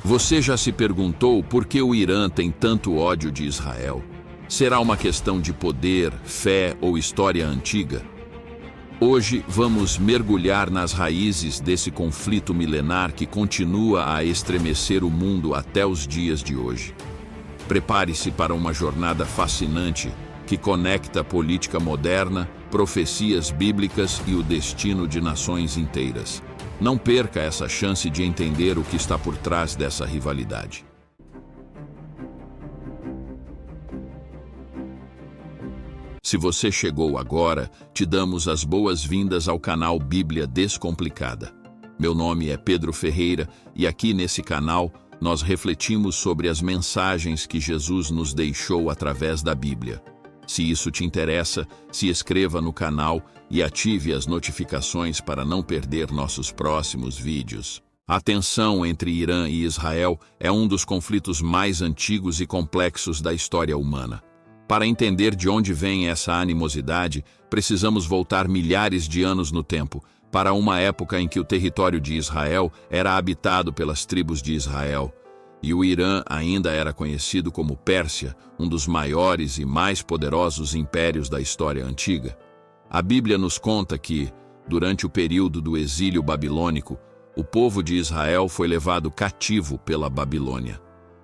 Você já se perguntou por que o Irã tem tanto ódio de Israel? Será uma questão de poder, fé ou história antiga? Hoje vamos mergulhar nas raízes desse conflito milenar que continua a estremecer o mundo até os dias de hoje. Prepare-se para uma jornada fascinante que conecta a política moderna, profecias bíblicas e o destino de nações inteiras. Não perca essa chance de entender o que está por trás dessa rivalidade. Se você chegou agora, te damos as boas-vindas ao canal Bíblia Descomplicada. Meu nome é Pedro Ferreira e aqui nesse canal nós refletimos sobre as mensagens que Jesus nos deixou através da Bíblia. Se isso te interessa, se inscreva no canal e ative as notificações para não perder nossos próximos vídeos. A tensão entre Irã e Israel é um dos conflitos mais antigos e complexos da história humana. Para entender de onde vem essa animosidade, precisamos voltar milhares de anos no tempo, para uma época em que o território de Israel era habitado pelas tribos de Israel, e o Irã ainda era conhecido como Pérsia, um dos maiores e mais poderosos impérios da história antiga. A Bíblia nos conta que, durante o período do exílio babilônico, o povo de Israel foi levado cativo pela Babilônia.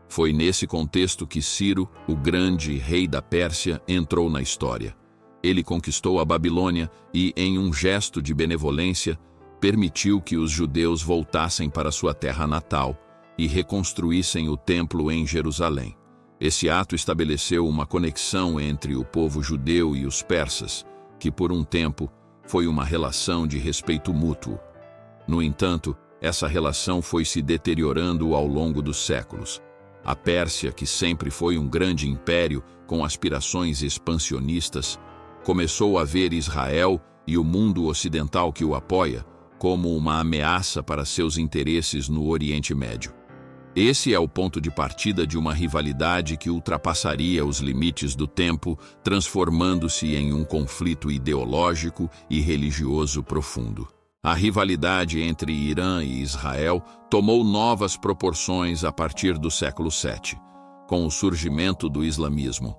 Foi nesse contexto que Ciro, o grande rei da Pérsia, entrou na história. Ele conquistou a Babilônia e, em um gesto de benevolência, permitiu que os judeus voltassem para sua terra natal e reconstruíssem o templo em Jerusalém. Esse ato estabeleceu uma conexão entre o povo judeu e os persas, que por um tempo foi uma relação de respeito mútuo. No entanto, essa relação foi se deteriorando ao longo dos séculos. A Pérsia, que sempre foi um grande império com aspirações expansionistas, começou a ver Israel e o mundo ocidental que o apoia como uma ameaça para seus interesses no Oriente Médio. Esse é o ponto de partida de uma rivalidade que ultrapassaria os limites do tempo, transformando-se em um conflito ideológico e religioso profundo. A rivalidade entre Irã e Israel tomou novas proporções a partir do século VII, com o surgimento do islamismo.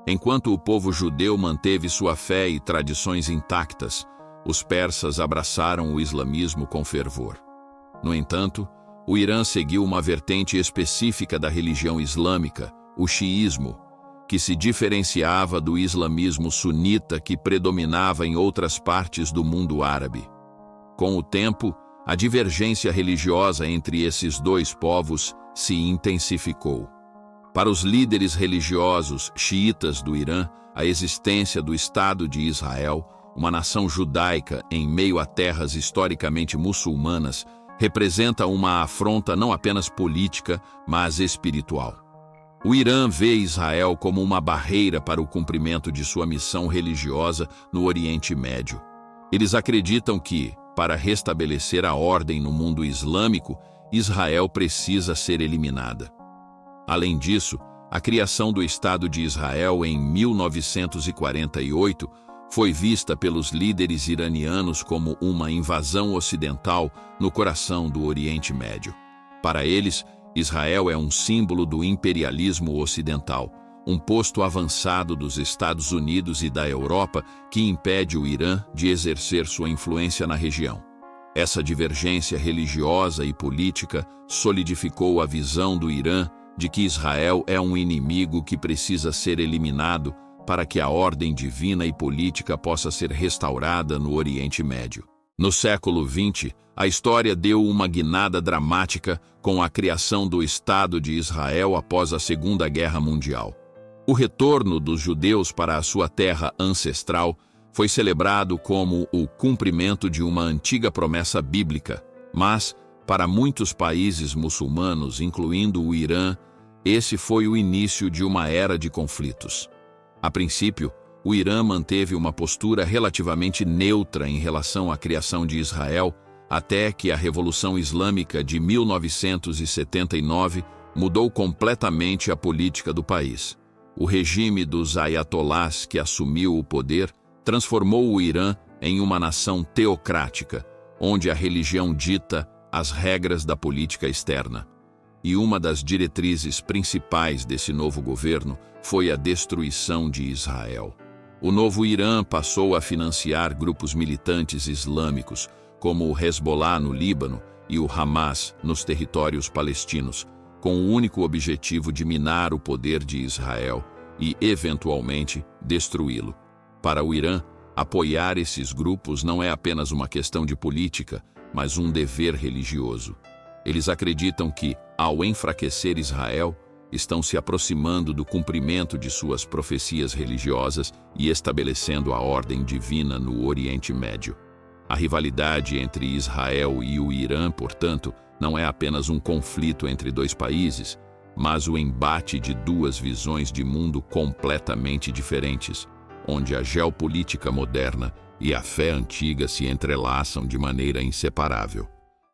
Enquanto o povo judeu manteve sua fé e tradições intactas, os persas abraçaram o islamismo com fervor. No entanto, o Irã seguiu uma vertente específica da religião islâmica, o xiismo, que se diferenciava do islamismo sunita que predominava em outras partes do mundo árabe. Com o tempo, a divergência religiosa entre esses dois povos se intensificou. Para os líderes religiosos xiitas do Irã, a existência do Estado de Israel, uma nação judaica em meio a terras historicamente muçulmanas, representa uma afronta não apenas política, mas espiritual. O Irã vê Israel como uma barreira para o cumprimento de sua missão religiosa no Oriente Médio. Eles acreditam que, para restabelecer a ordem no mundo islâmico, Israel precisa ser eliminada. Além disso, a criação do Estado de Israel em 1948 foi vista pelos líderes iranianos como uma invasão ocidental no coração do Oriente Médio. Para eles, Israel é um símbolo do imperialismo ocidental, um posto avançado dos Estados Unidos e da Europa que impede o Irã de exercer sua influência na região. Essa divergência religiosa e política solidificou a visão do Irã de que Israel é um inimigo que precisa ser eliminado para que a ordem divina e política possa ser restaurada no Oriente Médio. No século XX, a história deu uma guinada dramática com a criação do Estado de Israel após a Segunda Guerra Mundial. O retorno dos judeus para a sua terra ancestral foi celebrado como o cumprimento de uma antiga promessa bíblica, mas, para muitos países muçulmanos, incluindo o Irã, esse foi o início de uma era de conflitos. A princípio, o Irã manteve uma postura relativamente neutra em relação à criação de Israel, até que a Revolução Islâmica de 1979 mudou completamente a política do país. O regime dos ayatolás que assumiu o poder transformou o Irã em uma nação teocrática, onde a religião dita as regras da política externa. e uma das diretrizes principais desse novo governo foi a destruição de Israel. O novo Irã passou a financiar grupos militantes islâmicos, como o Hezbollah no Líbano e o Hamas nos territórios palestinos, com o único objetivo de minar o poder de Israel e, eventualmente, destruí-lo. Para o Irã, apoiar esses grupos não é apenas uma questão de política, mas um dever religioso. Eles acreditam que, ao enfraquecer Israel, estão se aproximando do cumprimento de suas profecias religiosas e estabelecendo a ordem divina no Oriente Médio. A rivalidade entre Israel e o Irã, portanto, não é apenas um conflito entre dois países, mas o embate de duas visões de mundo completamente diferentes, onde a geopolítica moderna e a fé antiga se entrelaçam de maneira inseparável.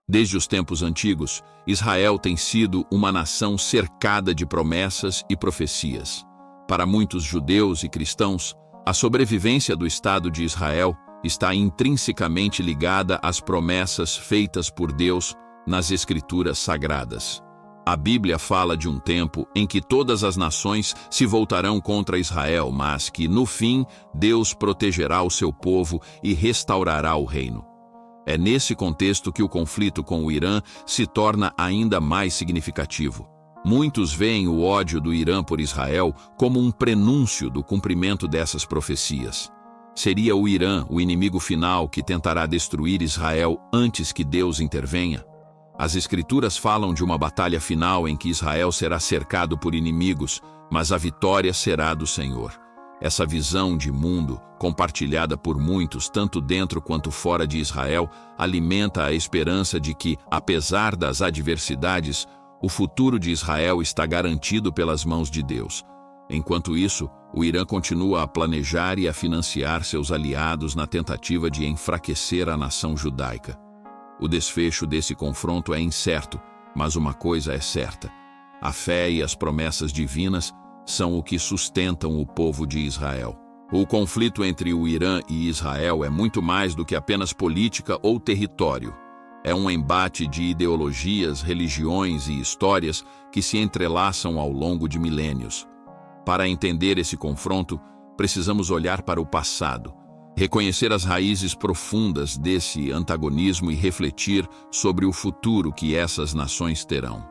Desde os tempos antigos, Israel tem sido uma nação cercada de promessas e profecias. Para muitos judeus e cristãos, a sobrevivência do Estado de Israel está intrinsecamente ligada às promessas feitas por Deus nas Escrituras Sagradas. A Bíblia fala de um tempo em que todas as nações se voltarão contra Israel, mas que, no fim, Deus protegerá o seu povo e restaurará o reino. É nesse contexto que o conflito com o Irã se torna ainda mais significativo. Muitos veem o ódio do Irã por Israel como um prenúncio do cumprimento dessas profecias. Seria o Irã o inimigo final que tentará destruir Israel antes que Deus intervenha? As Escrituras falam de uma batalha final em que Israel será cercado por inimigos, mas a vitória será do Senhor. Essa visão de mundo, compartilhada por muitos, tanto dentro quanto fora de Israel, alimenta a esperança de que, apesar das adversidades, o futuro de Israel está garantido pelas mãos de Deus. Enquanto isso, o Irã continua a planejar e a financiar seus aliados na tentativa de enfraquecer a nação judaica. O desfecho desse confronto é incerto, mas uma coisa é certa: a fé e as promessas divinas são o que sustentam o povo de Israel. O conflito entre o Irã e Israel é muito mais do que apenas política ou território. É um embate de ideologias, religiões e histórias que se entrelaçam ao longo de milênios. Para entender esse confronto, precisamos olhar para o passado, reconhecer as raízes profundas desse antagonismo e refletir sobre o futuro que essas nações terão.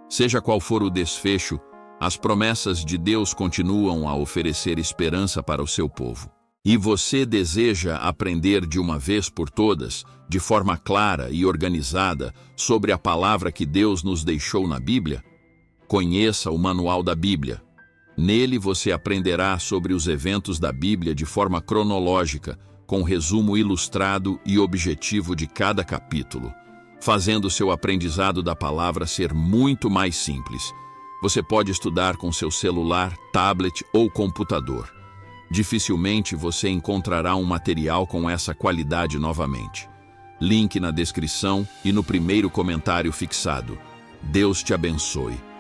Seja qual for o desfecho, as promessas de Deus continuam a oferecer esperança para o seu povo. E você deseja aprender de uma vez por todas, de forma clara e organizada, sobre a palavra que Deus nos deixou na Bíblia? Conheça o Manual da Bíblia. Nele você aprenderá sobre os eventos da Bíblia de forma cronológica, com resumo ilustrado e objetivo de cada capítulo, fazendo seu aprendizado da palavra ser muito mais simples. Você pode estudar com seu celular, tablet ou computador. Dificilmente você encontrará um material com essa qualidade novamente. Link na descrição e no primeiro comentário fixado. Deus te abençoe.